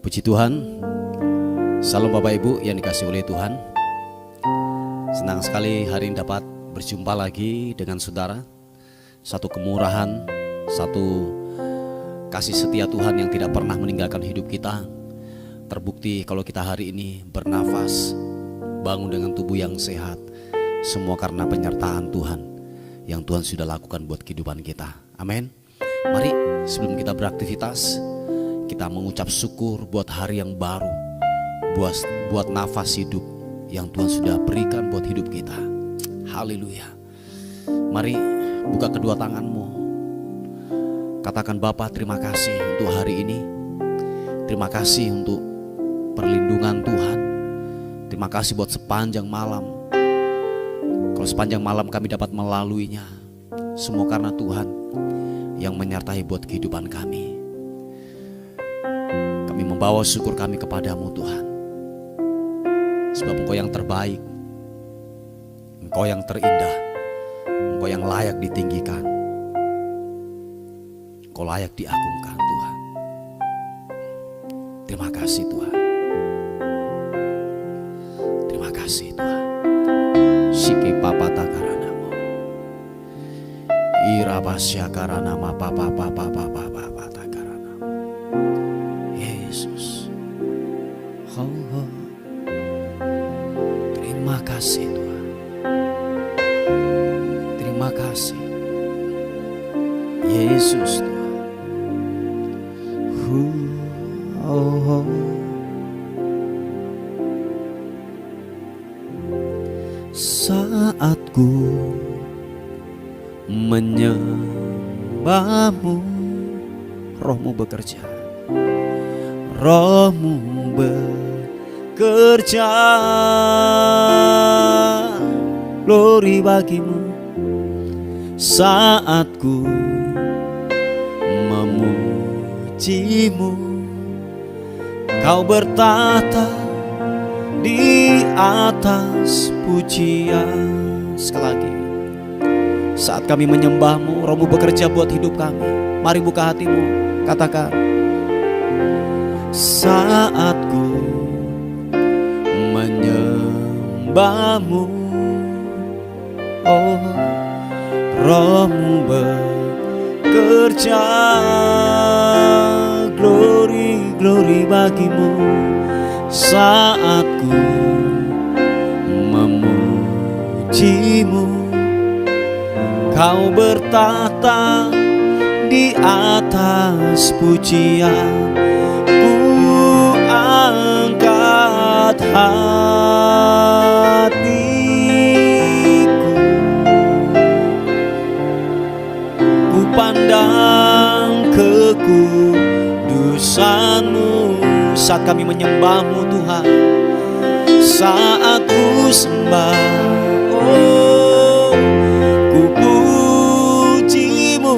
Puji Tuhan. Salam Bapak Ibu yang dikasihi oleh Tuhan. Senang sekali hari ini dapat berjumpa lagi dengan saudara. Satu kemurahan, satu kasih setia Tuhan yang tidak pernah meninggalkan hidup kita. Terbukti kalau kita hari ini bernafas, bangun dengan tubuh yang sehat, semua karena penyertaan Tuhan yang Tuhan sudah lakukan buat kehidupan kita. Amin. Mari sebelum kita beraktivitas, kita mengucap syukur buat hari yang baru, buat nafas hidup yang Tuhan sudah berikan buat hidup kita. Haleluya. Mari buka kedua tanganmu, katakan Bapa, terima kasih untuk hari ini. Terima kasih untuk perlindungan Tuhan. Terima kasih buat sepanjang malam. Kalau sepanjang malam kami dapat melaluinya, semua karena Tuhan yang menyertai buat kehidupan kami. Kami membawa syukur kami kepadamu Tuhan, sebab Engkau yang terbaik, Engkau yang terindah, Engkau yang layak ditinggikan, Engkau layak diagungkan Tuhan. Terima kasih Tuhan. Terima kasih Tuhan. Siki papa takaranamo, irabasya karanama papa takaranamo. Yesus, oh. Terima kasih Tuhan. Terima kasih Yesus Tuhan. Oh. Saat ku menyembahmu, Rohmu bekerja, Rohmu bekerja, glory bagimu. Saat ku memujimu, Kau bertata di atas pujian. Sekali lagi, saat kami menyembahmu, Rohmu bekerja buat hidup kami. Mari buka hatimu, katakan, saat ku menyembahmu, oh, Rohmu bekerja, glory, glory bagimu. Saat ku memujimu, Kau bertata di atas pujian. Ku angkat hatiku, ku pandang kekudusan-Mu. Saat kami menyembah-Mu Tuhan, saat ku sembah, oh, ku puji-Mu,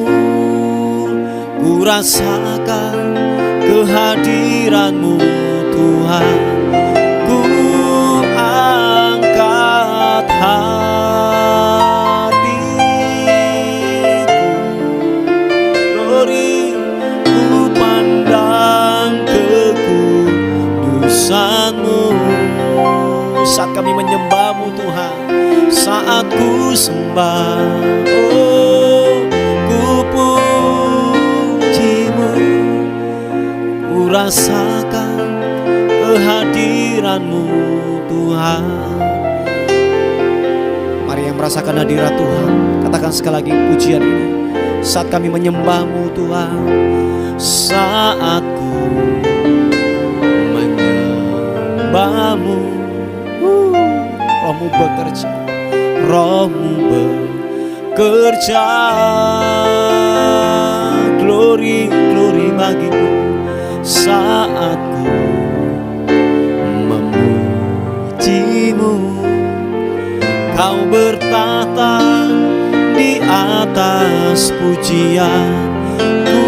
ku rasakan kehadiran-Mu Tuhan. Ku angkat hatiku, glory, ku pandang kekudusan-Mu. Saat kami menyembah-Mu Tuhan, saat ku sembah, oh, ku puji-Mu, ku rasakan kehadiran-Mu Tuhan. Mari yang merasakan hadirat Tuhan, katakan sekali lagi pujian ini. Saat kami menyembah-Mu Tuhan, saat ku menyembah-Mu, Rohmu bekerja, Rohmu bekerja, glory, glory bagimu. Saat ku memuji-Mu, Kau bertata di atas pujian. Ku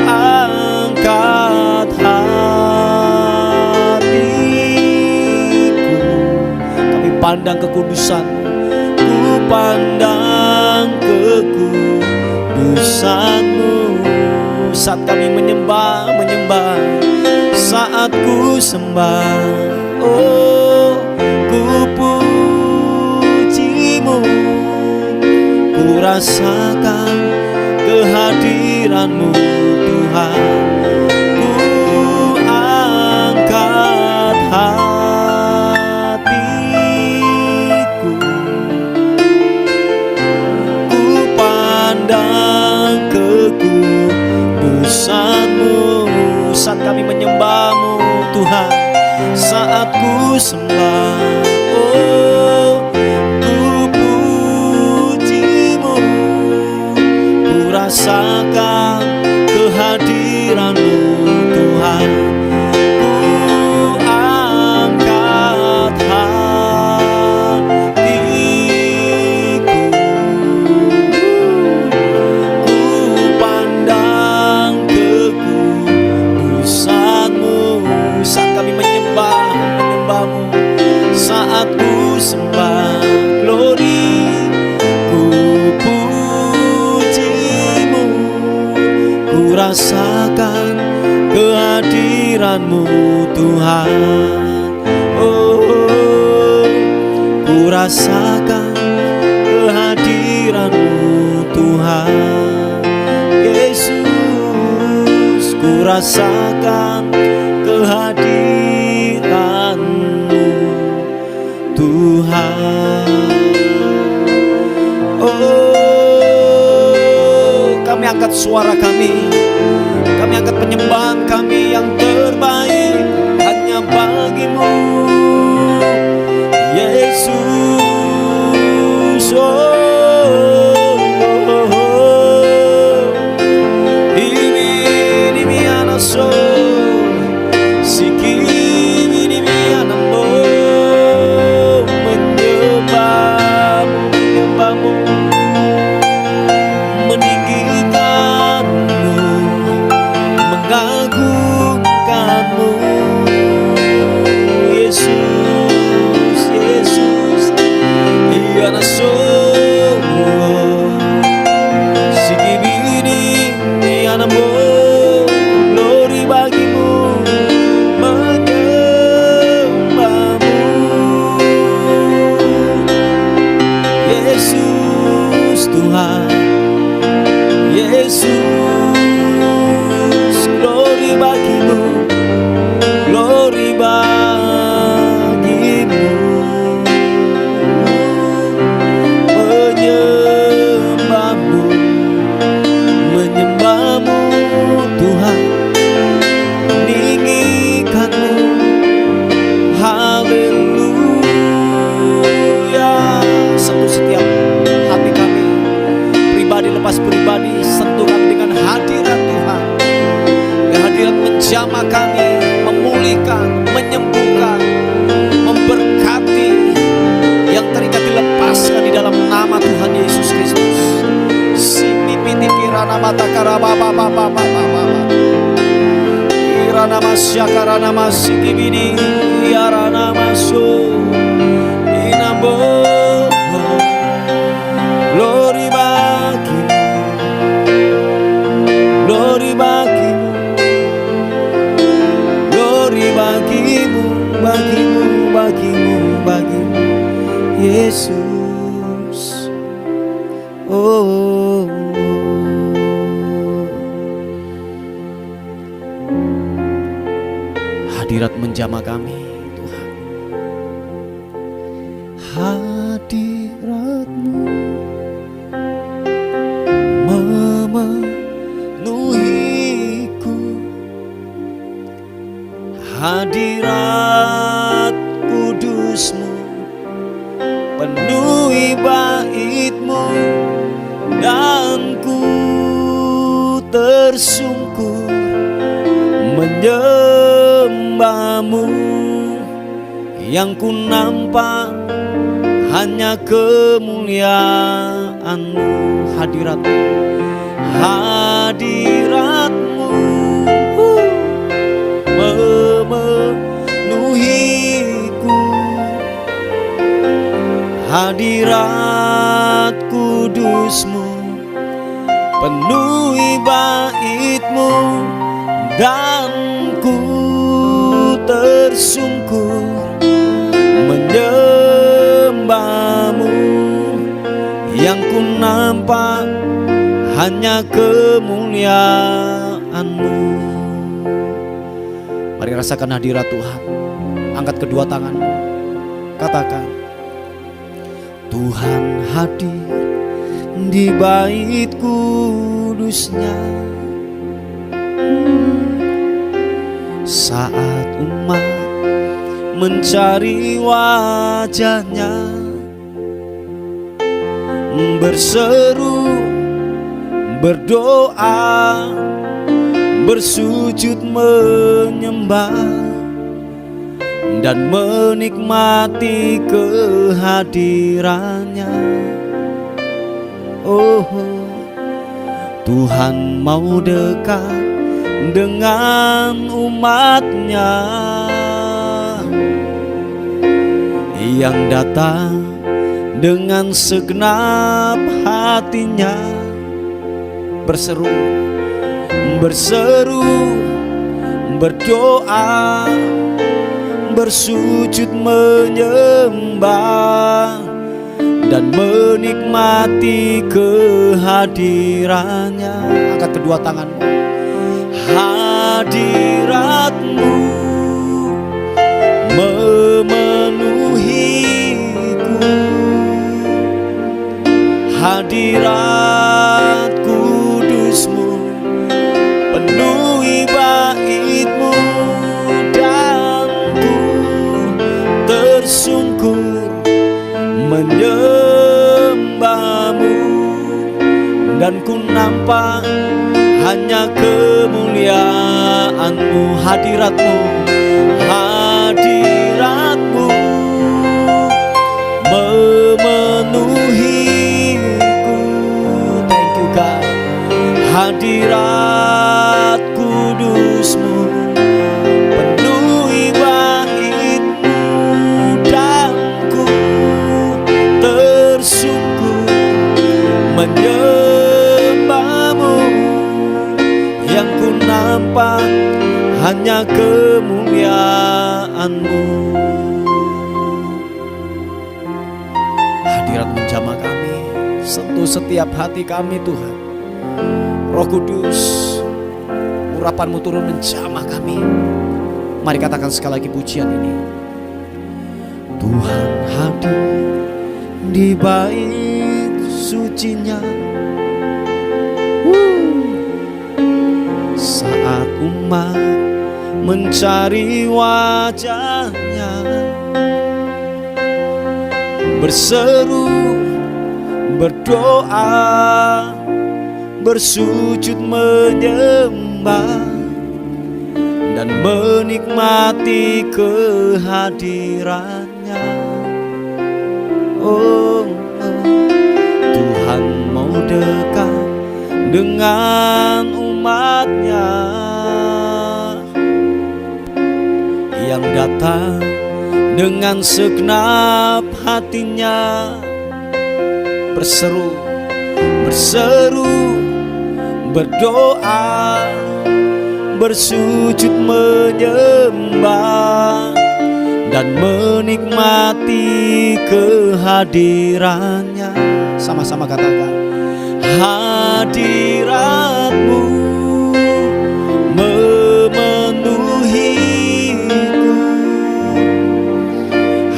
angkat hatiku, kami pandang kekudusan-Mu, ku pandang kekudusan-Mu. saat kami menyembah, saat ku sembah, oh ku pujimu, ku rasakan kehadiranmu Tuhan, ku angkat hatiku, ku pandang kekudusan-Mu saat kami menyembah-Mu Tuhan, saat ku sembah, oh ku pujimu, ku rasakan kehadiran-Mu Tuhan, ku angkat hatiku, ku pandang kekudusan-Mu saat kami menyembah-Mu, saat ku sembah, glory, ku pujimu, ku rasakan kehadiran-Mu Tuhan, oh ku rasakan kehadiran-Mu Tuhan, Yesus, ku rasakan kehadiran-Mu Tuhan. Oh, kami angkat suara kami angkat penyembahan kami yang terbaik hanya bagi-Mu, Yesus. Ini anaso pribadi, sentuh kami dengan hadirat Tuhan. Kehadirat menjamah kami, memulihkan, menyembuhkan, memberkati, yang terikat dilepaskan di dalam nama Tuhan Yesus Kristus. Sini piti kirana mata karaba baba baba baba. Kirana masya karana masiki bidi yarana masu inambo. Glory bagi-Mu, glory bagi-Mu, glory bagi-Mu, bagi-Mu, bagi-Mu, bagi-Mu, Yesus. Oh, hadirat menjamah kami Tuhan, hadirat-Mu memenuhiku, hadirat kudus-Mu penuhi bait-Mu, dan ku tersungkur menyembah-Mu. Yang ku nampak hanya kemuliaan-Mu, hadirat-Mu, hadirat-Mu memenuhiku, hadirat kudus-Mu penuhi bait-Mu, dan ku tersungkur menyembahmu. Yang ku nampak hanya kemuliaan-Mu. Mari rasakan hadirat Tuhan. Angkat kedua tanganmu, katakan, Tuhan hadir di bait kudusnya. Saat umat mencari wajahnya, berseru, berdoa, bersujud menyembah, dan menikmati kehadirannya. Oh, Tuhan mau dekat dengan umatnya yang datang dengan segenap hatinya, berseru, berdoa, bersujud menyembah, dan menikmati kehadirannya. Angkat kedua tanganmu. Hadirat-Mu memenuhiku, hadirat kudus-Mu penuhi bait-Mu, dan ku tersungkur menyembah-Mu, dan ku nampak hanya kemuliaan-Mu. Hadirat-Mu, hadirat-Mu memenuhiku. Thank you God. Hadirat kudus-Mu penuhi bait-Mu, dan ku tersungkur menyembah-Mu. Yang ku nampak hanya kemuliaan-Mu. Hadirat menjamah kami, sentuh setiap hati kami Tuhan. Roh Kudus, urapan-Mu turun menjamah kami. Mari katakan sekali lagi pujian ini. Tuhan hadir di bait sucinya. Saat umat mencari wajahnya, berseru, berdoa, bersujud menyembah, dan menikmati kehadirannya. Oh, Tuhan mau dekat dengan umatnya yang datang dengan segenap hatinya, berseru, berdoa, bersujud menyembah, dan menikmati kehadirannya. Sama-sama katakan, hadirat-Mu memenuhiku,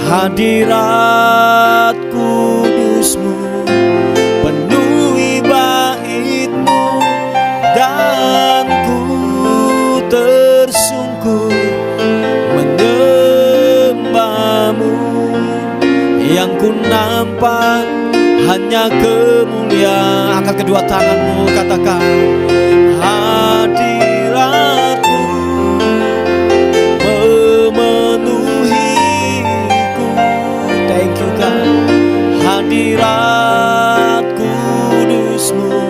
hadirat kudus-Mu penuhi bait-Mu, dan ku tersungkur menyembah-Mu. Yang ku nampak hanya kemuliaan. Angkat kedua tanganmu, katakan, hadirat-Mu memenuhiku. Thank you God. Hadirat kudus-Mu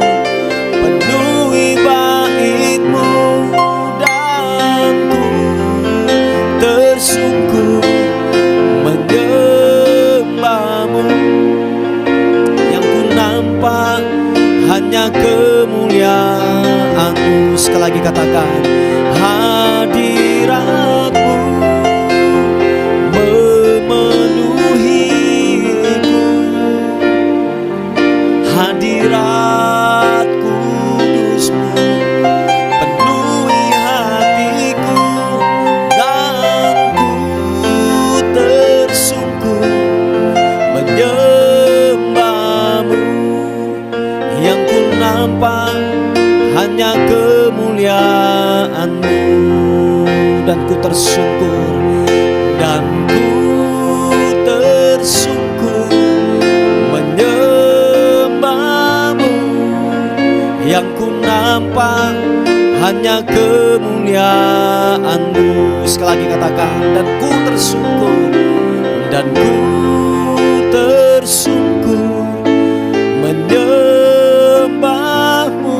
penuhi bait-Mu, dan ku tersungkur menyembah-Mu. Yang ku nampak hanya kemuliaan. katakan, hadirat-Mu memenuhiku, hadirat kudus-Mu penuhi hatiku, dan ku tersungkur menyembah-Mu. Yang ku nampak hanya kemuliaan-Mu, dan ku tersungkur, dan ku tersungkur menyembah-Mu. Yang ku nampak hanya kemuliaan-Mu. Sekali lagi katakan, dan ku tersungkur, dan ku tersungkur menyembah-Mu.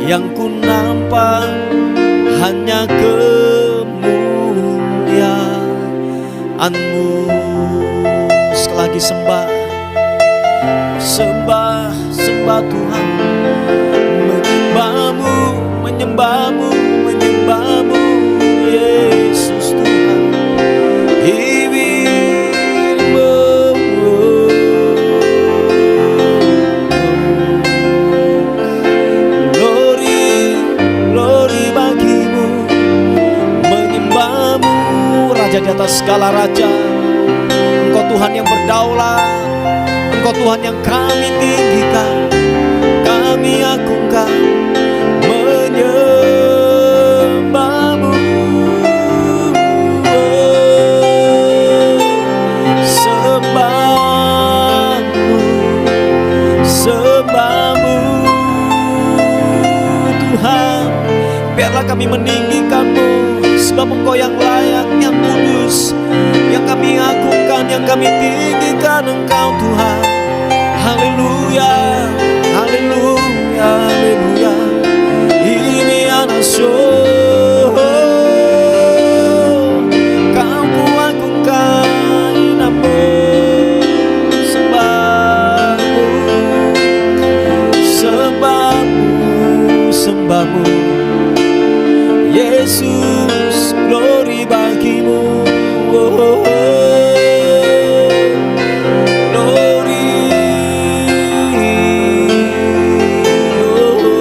Yang ku nampak hanya kemuliaan-Mu. Sekali lagi sembah, sembah, sembah Tuhan, menyembah-Mu, menyembah-Mu, menyembah-Mu, Yesus Tuhan. Raja di atas segala raja, Engkau Tuhan yang berdaulat, Engkau Tuhan yang kami tinggikan, kami agungkan, menyembah-Mu. Sembah-Mu, sembah-Mu Tuhan. Biarlah kami meninggikan-Mu, sebab Engkau yang layak, yang kudus, yang kami agungkan, yang kami tinggikan Engkau Tuhan. Haleluya, haleluya, haleluya. Ini anak Kau ku agungkan nama, sembah-Mu, sembah-Mu, sembah-Mu Yesus, glory bagi-Mu, oh, oh, oh. Glory, oh, oh.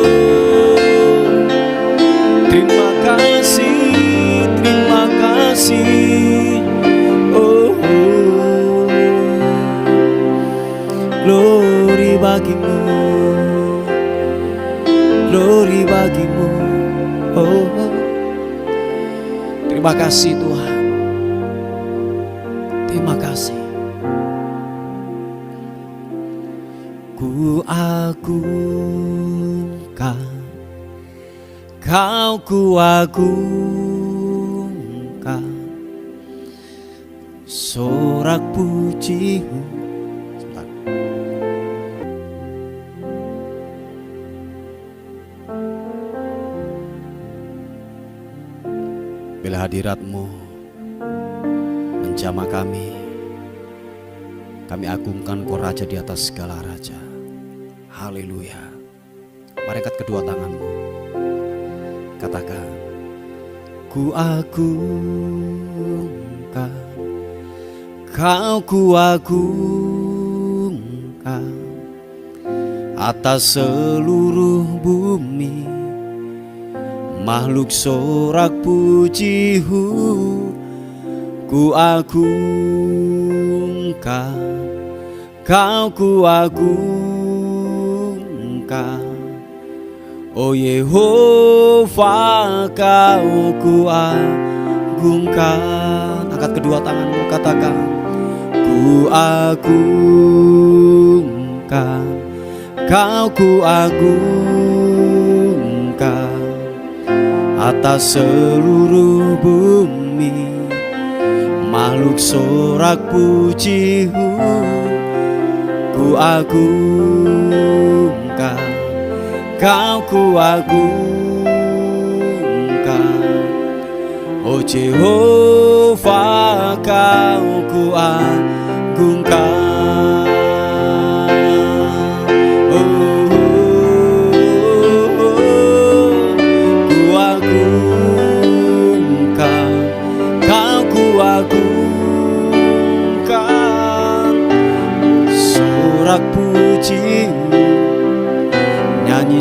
Terima kasih, terima kasih, oh, oh. Glory bagi-Mu, glory bagi-Mu, oh, oh. Terima kasih Tuhan, terima kasih. Ku agungkan, Kau ku agungkan, sorak puji-Mu. Bila hadirat-Mu menjamah kami agungkan Kau Raja di atas segala raja. Haleluya. Mari angkat kedua tanganmu, katakan, ku agungkan, Kau ku agungkan atas seluruh bumi. Makhluk sorak puji-Mu, ku agungkan, Kau ku agungkan. Oh Yehova, Kau ku agungkan. Angkat kedua tanganmu, katakan, ku agungkan, Kau ku agungkan atas seluruh bumi. Makhluk sorak puji-Mu, ku agungkan, Kau ku agungkan. Oh Jehovah, Kau ku agungkan.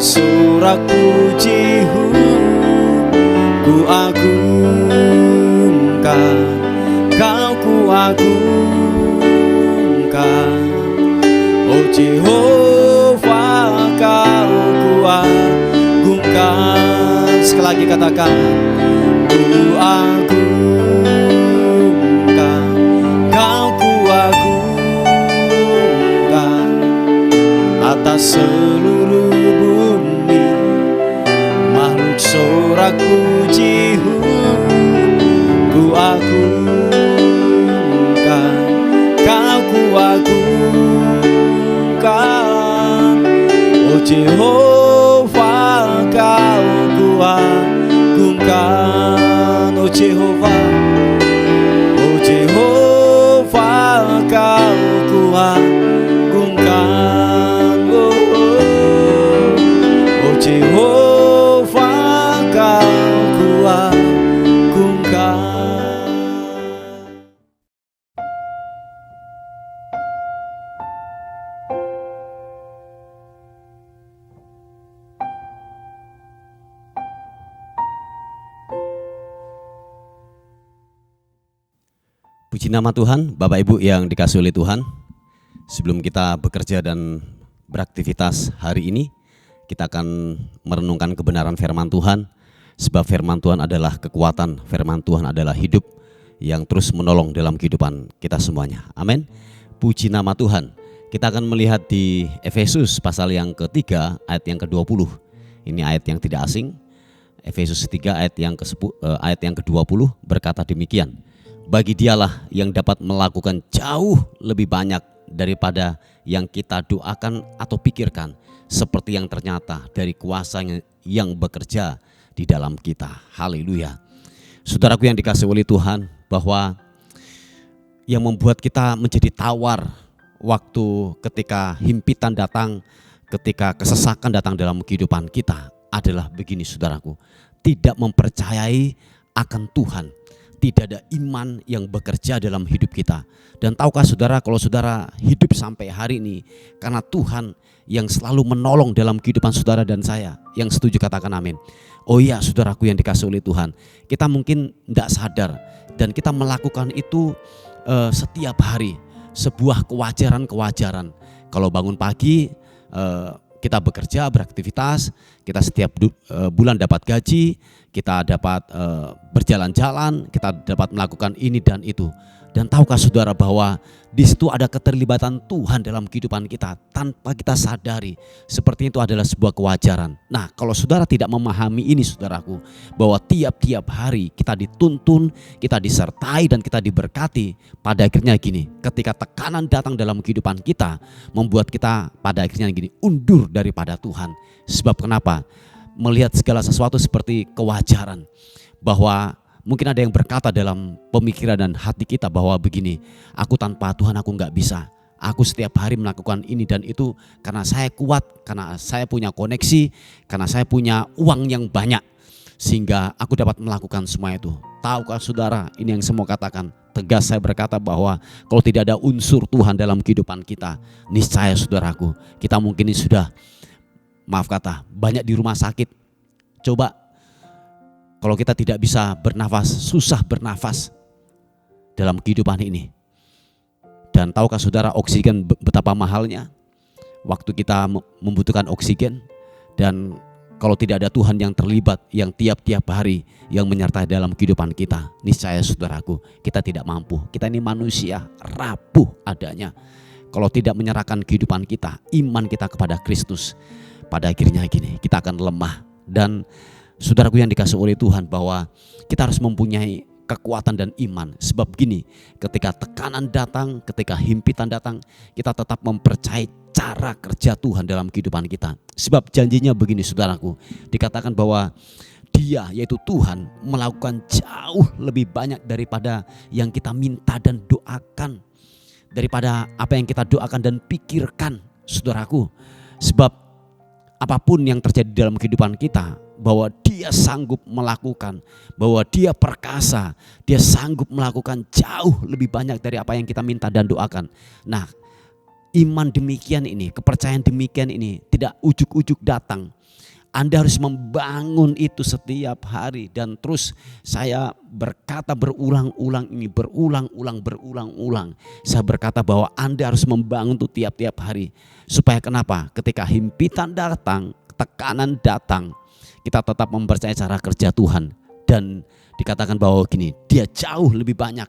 sorak pujimu ku agungkan, kau ku agungkan. Oh Jehovah, kau ku agungkan. Sekali lagi katakan, ku agungkan, kau ku agungkan. Atas seluruh bumi makhluk sorak pujimu ku agungkan, kau ku agungkan. Oh Jehovah, kau ku agungkan. Oh Jehovah, oh Jehovah, kau ku agungkan. Oh Jehovah, kau ku agungkan. Puji nama Tuhan, Bapak Ibu yang dikasihi oleh Tuhan. Sebelum kita bekerja dan beraktivitas hari ini, kita akan merenungkan kebenaran firman Tuhan. Sebab firman Tuhan adalah kekuatan, firman Tuhan adalah hidup yang terus menolong dalam kehidupan kita semuanya. Amin. Puji nama Tuhan. Kita akan melihat di Efesus pasal yang ketiga ayat yang ke-20. Ini ayat yang tidak asing. Efesus 3 ayat yang ke-20 berkata demikian. Bagi dialah yang dapat melakukan jauh lebih banyak daripada yang kita doakan atau pikirkan, seperti yang ternyata dari kuasa yang bekerja di dalam kita. Haleluya. Saudaraku yang dikasihi oleh Tuhan, bahwa yang membuat kita menjadi tawar waktu ketika himpitan datang, ketika kesesakan datang dalam kehidupan kita adalah begini saudaraku, tidak mempercayai akan Tuhan. Tidak ada iman yang bekerja dalam hidup kita. Dan tahukah saudara, kalau saudara hidup sampai hari ini karena Tuhan yang selalu menolong dalam kehidupan saudara dan saya, yang setuju katakan amin. Oh iya saudaraku yang dikasihi oleh Tuhan, kita mungkin tidak sadar dan kita melakukan itu setiap hari, sebuah kewajaran. Kalau bangun pagi kita bekerja, beraktivitas, kita setiap bulan dapat gaji, kita dapat berjalan-jalan, kita dapat melakukan ini dan itu. Dan tahukah saudara bahwa di situ ada keterlibatan Tuhan dalam kehidupan kita tanpa kita sadari. Seperti itu adalah sebuah kewajaran. Nah, kalau saudara tidak memahami ini saudaraku, bahwa tiap-tiap hari kita dituntun, kita disertai dan kita diberkati, pada akhirnya gini, ketika tekanan datang dalam kehidupan kita, membuat kita pada akhirnya gini, undur daripada Tuhan. Sebab kenapa? Melihat segala sesuatu seperti kewajaran, bahwa mungkin ada yang berkata dalam pemikiran dan hati kita bahwa begini, aku tanpa Tuhan aku gak bisa. Aku setiap hari melakukan ini dan itu karena saya kuat, karena saya punya koneksi, karena saya punya uang yang banyak, sehingga aku dapat melakukan semua itu. Tahukah saudara, ini yang semua katakan, tegas saya berkata bahwa kalau tidak ada unsur Tuhan dalam kehidupan kita, niscaya saudaraku, kita mungkin ini sudah, maaf kata, banyak di rumah sakit. Coba kalau kita tidak bisa bernafas, susah bernafas dalam kehidupan ini. Dan tahukah saudara oksigen betapa mahalnya? Waktu kita membutuhkan oksigen, dan kalau tidak ada Tuhan yang terlibat, yang tiap-tiap hari yang menyertai dalam kehidupan kita, niscaya saudaraku, kita tidak mampu. Kita ini manusia rapuh adanya. Kalau tidak menyerahkan kehidupan kita, iman kita kepada Kristus, pada akhirnya gini, kita akan lemah. Dan saudaraku yang dikasihi oleh Tuhan, bahwa kita harus mempunyai kekuatan dan iman. Sebab gini, ketika tekanan datang, ketika himpitan datang, kita tetap mempercayai cara kerja Tuhan dalam kehidupan kita. Sebab janjinya begini saudaraku, dikatakan bahwa Dia, yaitu Tuhan, melakukan jauh lebih banyak daripada yang kita minta dan doakan, daripada apa yang kita doakan dan pikirkan saudaraku. Sebab apapun yang terjadi dalam kehidupan kita, bahwa Dia sanggup melakukan, bahwa Dia perkasa, Dia sanggup melakukan jauh lebih banyak dari apa yang kita minta dan doakan. Nah, iman demikian ini, kepercayaan demikian ini tidak ujuk-ujuk datang, Anda harus membangun itu setiap hari. Dan terus saya berkata berulang-ulang ini, berulang-ulang. Saya berkata bahwa Anda harus membangun itu tiap-tiap hari. Supaya kenapa? Ketika himpitan datang, tekanan datang, kita tetap mempercayai cara kerja Tuhan. Dan dikatakan bahwa gini, Dia jauh lebih banyak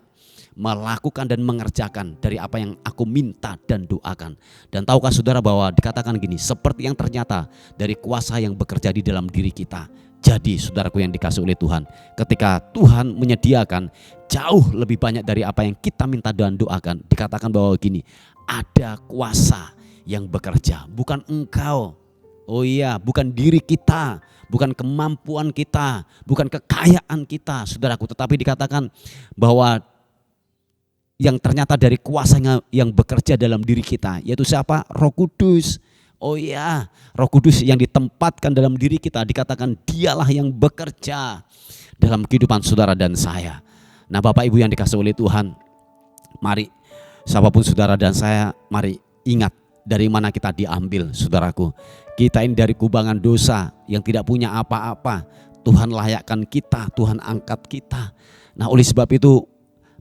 melakukan dan mengerjakan dari apa yang aku minta dan doakan. Dan tahukah saudara bahwa dikatakan gini, seperti yang ternyata dari kuasa yang bekerja di dalam diri kita. Jadi saudaraku yang dikasih oleh Tuhan, ketika Tuhan menyediakan jauh lebih banyak dari apa yang kita minta dan doakan, dikatakan bahwa gini, ada kuasa yang bekerja, bukan engkau. Oh iya, bukan diri kita, bukan kemampuan kita, bukan kekayaan kita, saudaraku, tetapi dikatakan bahwa yang ternyata dari kuasanya yang bekerja dalam diri kita, yaitu siapa? Roh Kudus. Oh iya, Roh Kudus yang ditempatkan dalam diri kita, dikatakan Dialah yang bekerja dalam kehidupan saudara dan saya. Nah, Bapak Ibu yang dikasih oleh Tuhan, mari siapapun saudara dan saya, mari ingat dari mana kita diambil, saudaraku. Kita ini dari kubangan dosa yang tidak punya apa-apa. Tuhan layakkan kita, Tuhan angkat kita. Nah, oleh sebab itu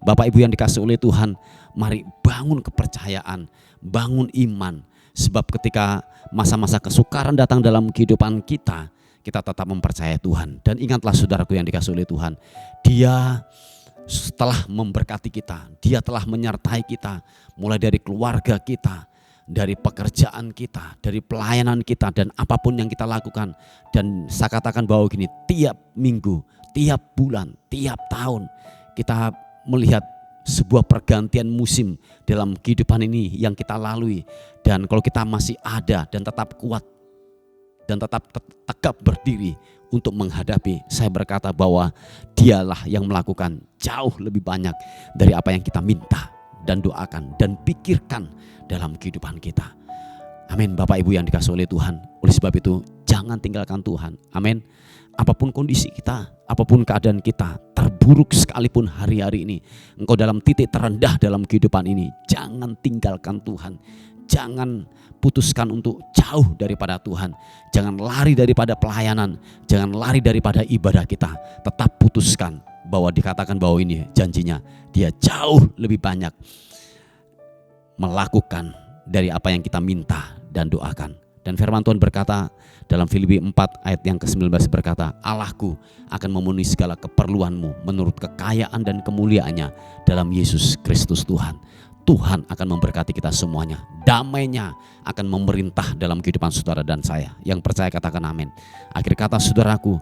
Bapak Ibu yang dikasih oleh Tuhan, mari bangun kepercayaan, bangun iman. Sebab ketika masa-masa kesukaran datang dalam kehidupan kita, kita tetap mempercayai Tuhan. Dan ingatlah saudaraku yang dikasih oleh Tuhan, Dia telah memberkati kita, Dia telah menyertai kita, mulai dari keluarga kita, dari pekerjaan kita, dari pelayanan kita, dan apapun yang kita lakukan. Dan saya katakan bahwa gini, tiap minggu, tiap bulan, tiap tahun kita melihat sebuah pergantian musim dalam kehidupan ini yang kita lalui. Dan kalau kita masih ada dan tetap kuat dan tetap tegap berdiri untuk menghadapi, saya berkata bahwa Dialah yang melakukan jauh lebih banyak dari apa yang kita minta dan doakan dan pikirkan dalam kehidupan kita. Amin. Bapak Ibu yang dikasih oleh Tuhan, oleh sebab itu jangan tinggalkan Tuhan. Amin. Apapun kondisi kita, apapun keadaan kita, terburuk sekalipun hari-hari ini, engkau dalam titik terendah dalam kehidupan ini, jangan tinggalkan Tuhan. Jangan putuskan untuk jauh daripada Tuhan. Jangan lari daripada pelayanan, jangan lari daripada ibadah kita. Tetap putuskan bahwa dikatakan bahwa ini janjinya, Dia jauh lebih banyak melakukan dari apa yang kita minta dan doakan. Dan firman Tuhan berkata dalam Filipi 4 ayat yang ke-19 berkata, Allahku akan memenuhi segala keperluanmu menurut kekayaan dan kemuliaannya dalam Yesus Kristus Tuhan. Tuhan akan memberkati kita semuanya. Damainya akan memerintah dalam kehidupan saudara dan saya. Yang percaya katakan amin. Akhir kata saudaraku,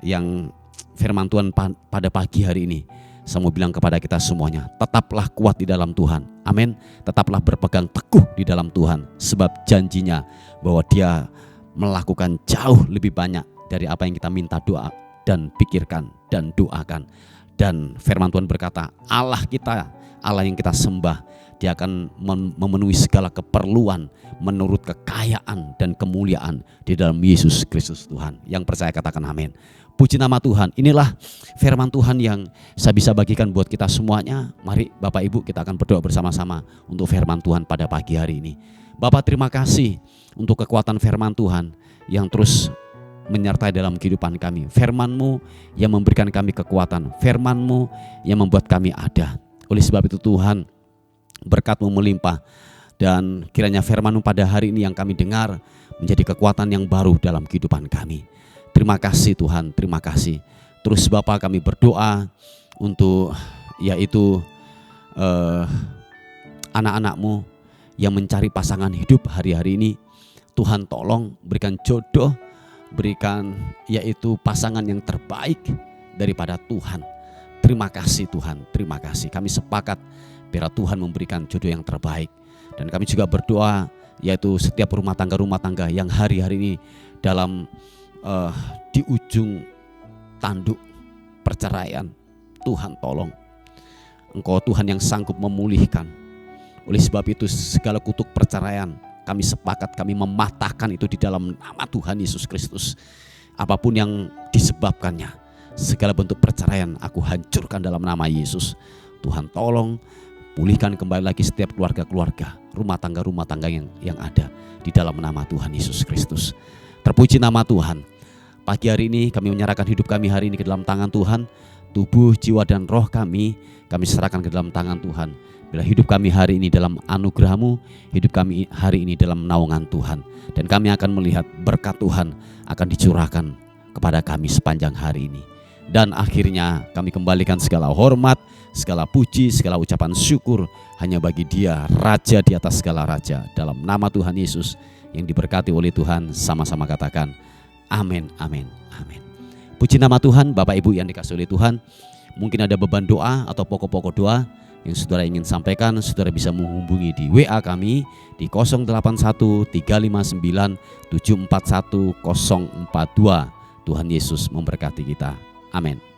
yang firman Tuhan pada pagi hari ini, saya mau bilang kepada kita semuanya, tetaplah kuat di dalam Tuhan. Amin. Tetaplah berpegang teguh di dalam Tuhan. Sebab janjinya bahwa Dia melakukan jauh lebih banyak dari apa yang kita minta doa dan pikirkan dan doakan. Dan firman Tuhan berkata, Allah kita, Allah yang kita sembah, Dia akan memenuhi segala keperluan menurut kekayaan dan kemuliaan di dalam Yesus Kristus Tuhan. Yang percaya katakan amin. Puji nama Tuhan. Inilah firman Tuhan yang saya bisa bagikan buat kita semuanya. Mari Bapak Ibu kita akan berdoa bersama-sama untuk firman Tuhan pada pagi hari ini. Bapak, terima kasih untuk kekuatan firman Tuhan yang terus menyertai dalam kehidupan kami. Firman-Mu yang memberikan kami kekuatan, firman-Mu yang membuat kami ada. Oleh sebab itu Tuhan, berkat-Mu melimpah, dan kiranya firman-Mu pada hari ini yang kami dengar menjadi kekuatan yang baru dalam kehidupan kami. Terima kasih Tuhan, terima kasih. Terus Bapak, kami berdoa untuk yaitu anak-anak-Mu yang mencari pasangan hidup hari-hari ini. Tuhan tolong berikan jodoh, berikan yaitu pasangan yang terbaik daripada Tuhan. Terima kasih Tuhan, terima kasih. Kami sepakat biar Tuhan memberikan jodoh yang terbaik. Dan kami juga berdoa yaitu setiap rumah tangga yang hari-hari ini dalam di ujung tanduk perceraian. Tuhan tolong, Engkau Tuhan yang sanggup memulihkan. Oleh sebab itu segala kutuk perceraian kami sepakat, kami mematahkan itu di dalam nama Tuhan Yesus Kristus. Apapun yang disebabkannya, segala bentuk perceraian aku hancurkan dalam nama Yesus. Tuhan tolong pulihkan kembali lagi setiap keluarga-keluarga, rumah tangga yang ada di dalam nama Tuhan Yesus Kristus. Terpuji nama Tuhan. Pagi hari ini kami menyerahkan hidup kami hari ini ke dalam tangan Tuhan. Tubuh, jiwa, dan roh kami serahkan ke dalam tangan Tuhan. Bila hidup kami hari ini dalam anugerah-Mu, hidup kami hari ini dalam naungan Tuhan. Dan kami akan melihat berkat Tuhan akan dicurahkan kepada kami sepanjang hari ini. Dan akhirnya kami kembalikan segala hormat, segala puji, segala ucapan syukur hanya bagi Dia, Raja di atas segala raja. Dalam nama Tuhan Yesus yang diberkati oleh Tuhan, sama-sama katakan amin, amin, amin. Puji nama Tuhan. Bapak Ibu yang dikasihi oleh Tuhan, mungkin ada beban doa atau pokok-pokok doa yang saudara ingin sampaikan, saudara bisa menghubungi di WA kami di 081 359 741 042. Tuhan Yesus memberkati kita. Amin.